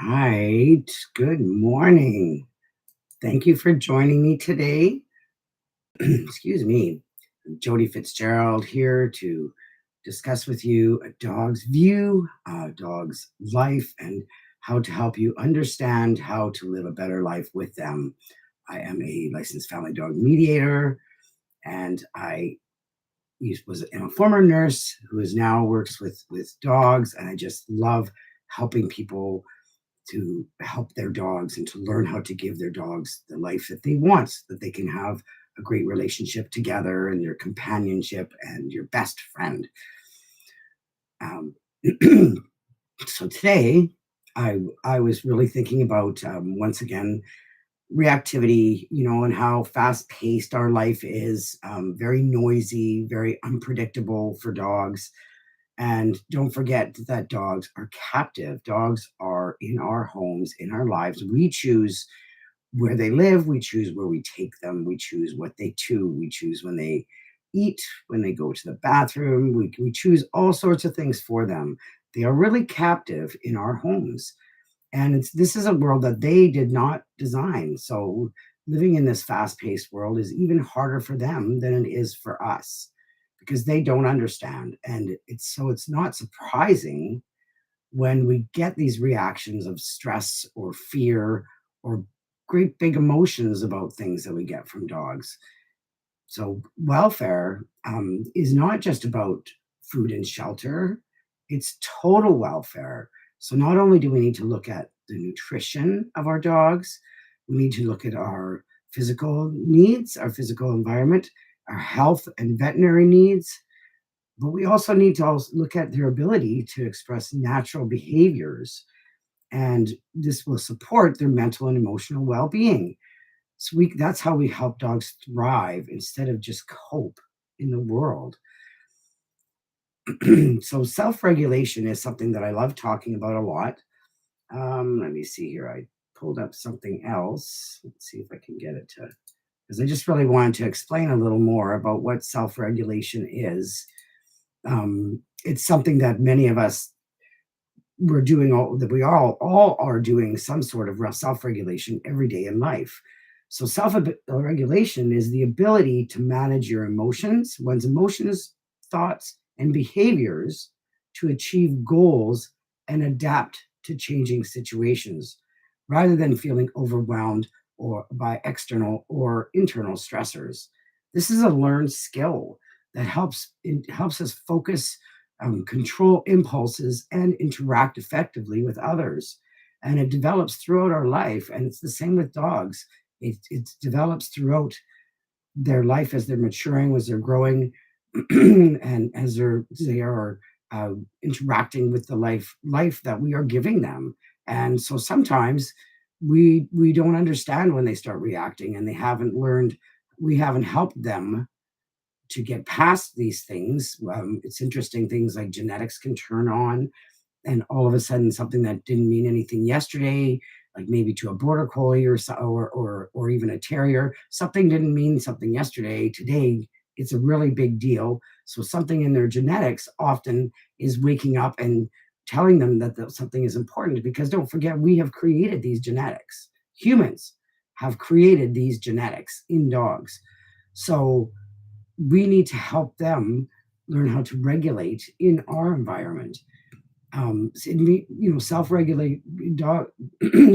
right. Good morning. Thank you for joining me today. Excuse me. I'm Jody Fitzgerald here to discuss with you a dog's view, a dog's life, and how to help you understand how to live a better life with them. I am a licensed family dog mediator, and I'm a former nurse who is now works with dogs, and I just love helping people to help their dogs and to learn how to give their dogs the life that they want, so that they can have a great relationship together and their companionship and your best friend. Um, so today, I was really thinking about once again reactivity, and how fast paced our life is. Very noisy, very unpredictable for dogs. And don't forget that dogs are captive. Dogs are in our homes, in our lives. We choose where they live. We choose where we take them. We choose what they chew. We choose when they eat, when they go to the bathroom. We choose all sorts of things for them. They are really captive in our homes. And this is a world that they did not design. So living in this fast paced world is even harder for them than it is for us because they don't understand. And it's not surprising when we get these reactions of stress or fear or great big emotions about things that we get from dogs. So welfare is not just about food and shelter, it's total welfare. So not only do we need to look at the nutrition of our dogs, we need to look at our physical needs, our physical environment, our health and veterinary needs, but we also need to also look at their ability to express natural behaviors, and this will support their mental and emotional well-being. So that's how we help dogs thrive instead of just cope in the world. So self-regulation is something that I love talking about a lot. Let me see here. I pulled up something else. Let's see if I can get it to, because I just really wanted to explain a little more about what self-regulation is. It's something that many of us we're doing all that we all are doing some sort of self-regulation every day in life. So self-regulation is the ability to manage your emotions, one's emotions, thoughts, and behaviors to achieve goals and adapt to changing situations rather than feeling overwhelmed or by external or internal stressors. This is a learned skill that helps us focus, control impulses, and interact effectively with others. And it develops throughout our life. And it's the same with dogs. It develops throughout their life as they're maturing, as they're growing, and as they are interacting with the life that we are giving them. And so sometimes we don't understand when they start reacting, and they haven't learned. We haven't helped them to get past these things. It's interesting, things like genetics can turn on, and all of a sudden, something that didn't mean anything yesterday, like maybe to a border collie or even a terrier, something didn't mean something yesterday. Today, it's a really big deal. So something in their genetics often is waking up and telling them that something is important. Because don't forget, we have created these genetics. Humans have created these genetics in dogs. So we need to help them learn how to regulate in our environment. Self-regulate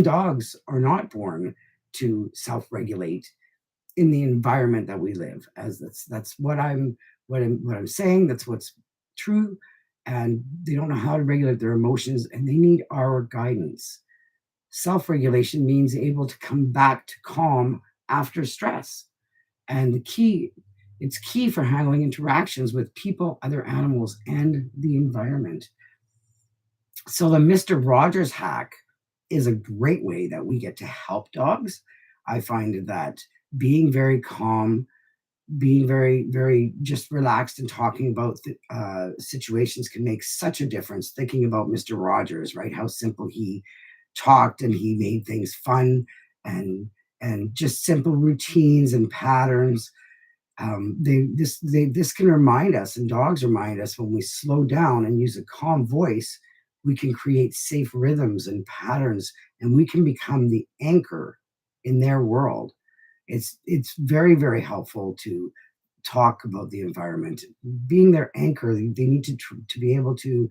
dogs are not born to self-regulate in the environment that we live. As that's what I'm saying. That's what's true. And they don't know how to regulate their emotions, and they need our guidance. Self-regulation means able to come back to calm after stress. And it's key for handling interactions with people, other animals, and the environment. So the Mr. Rogers hack is a great way that we get to help dogs. I find that being very calm, being very, very just relaxed and talking about situations can make such a difference. Thinking about Mr. Rogers, right? How simple he talked, and he made things fun, and just simple routines and patterns. This can remind us, and dogs remind us, when we slow down and use a calm voice, we can create safe rhythms and patterns, and we can become the anchor in their world. It's very, very helpful to talk about the environment. Being their anchor, they need to be able to,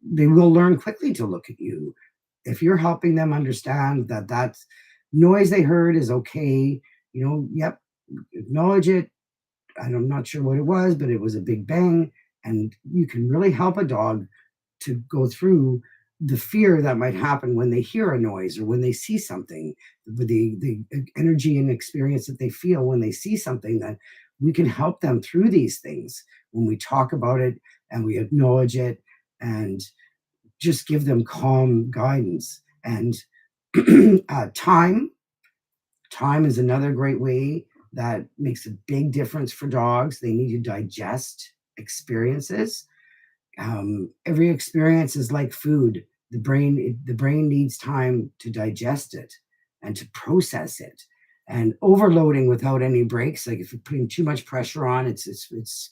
they will learn quickly to look at you. If you're helping them understand that that noise they heard is okay, yep, acknowledge it. I'm not sure what it was, but it was a big bang. And you can really help a dog to go through the fear that might happen when they hear a noise or when they see something, with the energy and experience that they feel when they see something, that we can help them through these things when we talk about it and we acknowledge it and just give them calm guidance. And time is another great way that makes a big difference for dogs. They need to digest experiences. Every experience is like food. The brain needs time to digest it and to process it. And overloading without any breaks, like if you're putting too much pressure on, it's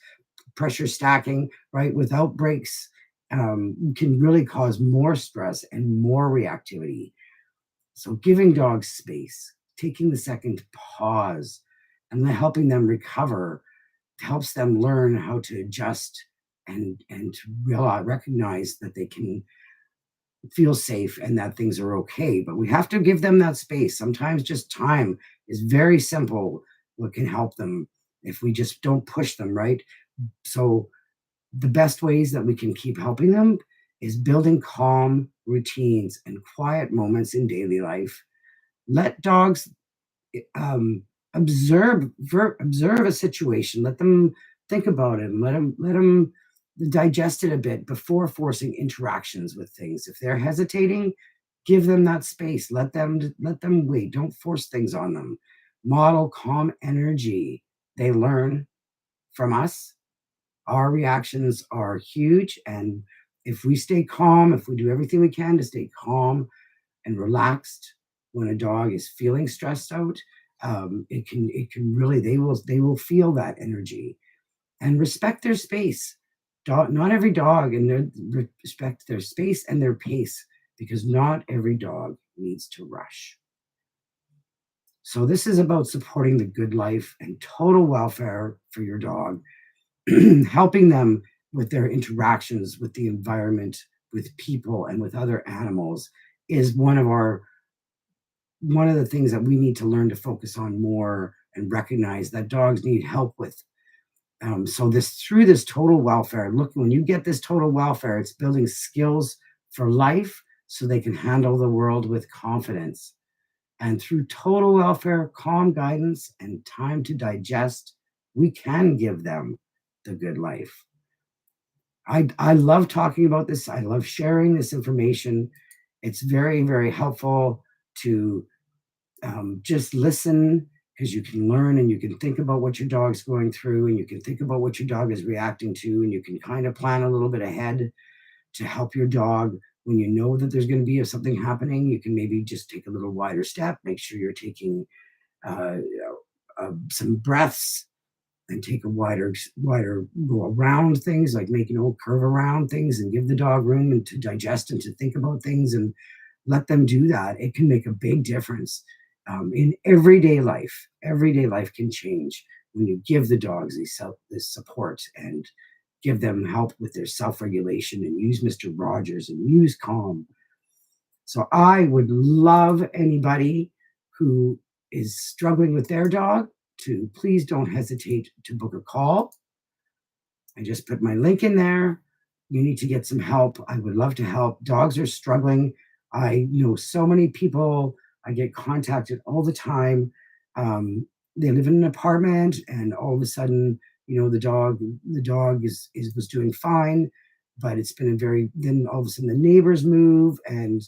pressure stacking, right? Without breaks, can really cause more stress and more reactivity. So giving dogs space, taking the second to pause, and then helping them recover helps them learn how to adjust and to recognize that they can feel safe and that things are okay. But we have to give them that space. Sometimes just time is very simple. What can help them if we just don't push them, right? So the best ways that we can keep helping them is building calm routines and quiet moments in daily life. Let dogs um, observe a situation. Let them think about it. And let them digest it a bit before forcing interactions with things. If they're hesitating, give them that space. Let them wait. Don't force things on them. Model calm energy. They learn from us. Our reactions are huge, and if we stay calm, if we do everything we can to stay calm and relaxed when a dog is feeling stressed out, it can really, they will feel that energy. And respect their space. Not every dog, and respect their space and their pace, because not every dog needs to rush. So this is about supporting the good life and total welfare for your dog, helping them with their interactions with the environment, with people, and with other animals is one of the things that we need to learn to focus on more and recognize that dogs need help with. So this through this total welfare, look, when you get this total welfare, it's building skills for life so they can handle the world with confidence. And through total welfare, calm guidance, and time to digest, we can give them the good life. I love talking about this. I love sharing this information. It's very, very helpful to just listen, because you can learn and you can think about what your dog's going through and you can think about what your dog is reacting to, and you can kind of plan a little bit ahead to help your dog. When you know that there's going to be something happening, you can maybe just take a little wider step, make sure you're taking some breaths, and take a wider go around things, like make curve around things, and give the dog room and to digest and to think about things, and let them do that. It can make a big difference in everyday life. Everyday life can change when you give the dogs this support and give them help with their self-regulation, and use Mr. Rogers and use calm. So I would love anybody who is struggling with their dog to please don't hesitate to book a call. I just put my link in there. You need to get some help. I would love to help. Dogs are struggling. I know so many people. I get contacted all the time. They live in an apartment, and all of a sudden, the dog is was doing fine, but it's been a very then all of a sudden the neighbors move, and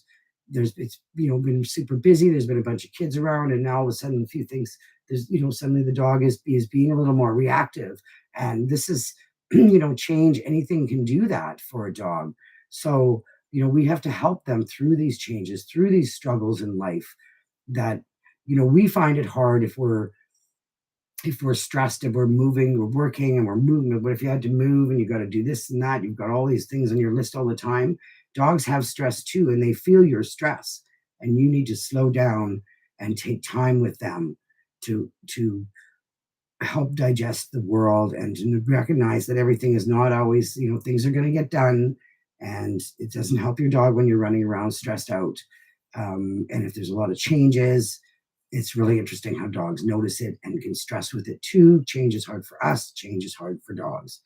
it's been super busy. There's been a bunch of kids around, and now all of a sudden a few things. There's suddenly the dog is being a little more reactive, and this is change. Anything can do that for a dog. So we have to help them through these changes, through these struggles in life, that we find it hard if we're stressed, if we're moving, we're working and we're moving. But if you had to move and you got to do this and that, you've got all these things on your list all the time. Dogs have stress too, and they feel your stress, and you need to slow down and take time with them to help digest the world and to recognize that everything is not always, things are going to get done, and it doesn't help your dog when you're running around stressed out. And if there's a lot of changes, it's really interesting how dogs notice it and can stress with it too. Change is hard for us, change is hard for dogs.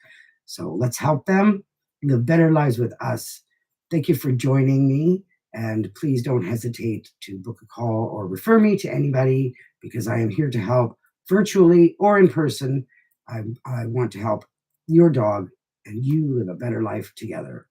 So let's help them live better lives with us. Thank you for joining me. And please don't hesitate to book a call or refer me to anybody, because I am here to help virtually or in person. I want to help your dog and you live a better life together.